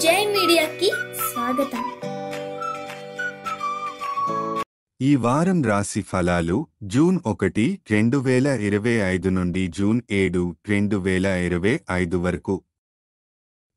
జై మీడియాకి స్వాగతం. ఈ వారం రాశి ఫలాలు జూన్ 1, 2025 నుండి జూన్ 7, 2025 వరకు.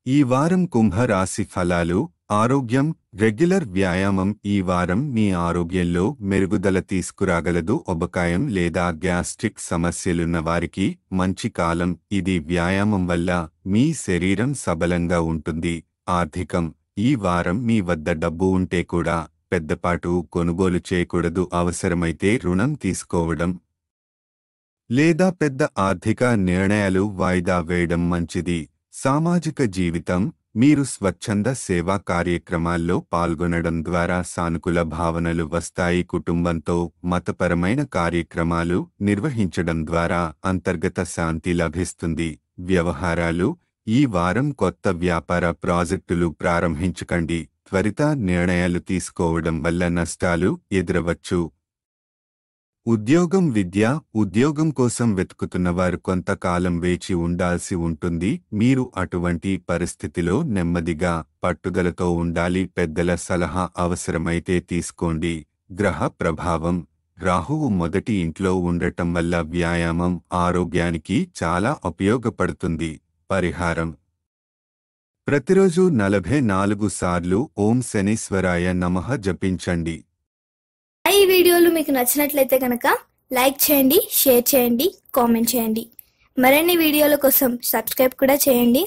ఈ వారం కుంభ రాశి ఫలాలు ఆరోగ్యం రెగ్యులర్ వ్యాయామం ఈ వారం మీ ఆరోగ్యంలో మెరుగుదల తీసుకురాగలదు. ఒబకాయం లేదా గ్యాస్ట్రిక్ సమస్యలున్న వారికి మంచి కాలం ఇది. వ్యాయామం వల్ల మీ శరీరం సబలంగా ఉంటుంది. ఆర్థికం ఈ వారం మీ వద్ద డబ్బు ఉంటే కూడా పెద్దపాటు కొనుగోలు చేయకూడదు. అవసరమైతే రుణం తీసుకోవడం లేదా పెద్ద ఆర్థిక నిర్ణయాలు వాయిదా వేయడం మంచిది. సామాజిక జీవితం మీరు స్వచ్ఛంద సేవా కార్యక్రమాల్లో పాల్గొనడం ద్వారా సానుకూల భావనలు వస్తాయి. కుటుంబంతో మతపరమైన కార్యక్రమాలు నిర్వహించడం ద్వారా అంతర్గత శాంతి లభిస్తుంది. వ్యవహారాలు ఈ వారం కొత్త వ్యాపార ప్రాజెక్టులు ప్రారంభించకండి. త్వరిత నిర్ణయాలు తీసుకోవడం వల్ల నష్టాలు ఎదురవచ్చు. ఉద్యోగం విద్య ఉద్యోగం కోసం వెతుకుతున్నవారు కొంతకాలం వేచి ఉండాల్సి ఉంటుంది. మీరు అటువంటి పరిస్థితిలో నెమ్మదిగా పట్టుదలతో ఉండాలి. పెద్దల సలహా అవసరమైతే తీసుకోండి. గ్రహ ప్రభావం రాహువు మొదటి ఇంట్లో ఉండటం వల్ల వ్యాయామం ఆరోగ్యానికి చాలా ఉపయోగపడుతుంది. పరిహారం ప్రతిరోజు 44 సార్లు ఓం శనీశ్వరాయ నమః జపించండి. ఈ వీడియోలు మీకు నచ్చినట్లయితే కనుక లైక్ చేయండి, షేర్ చేయండి, కామెంట్ చేయండి. మరిన్ని వీడియోల కోసం సబ్స్క్రైబ్ కూడా చేయండి.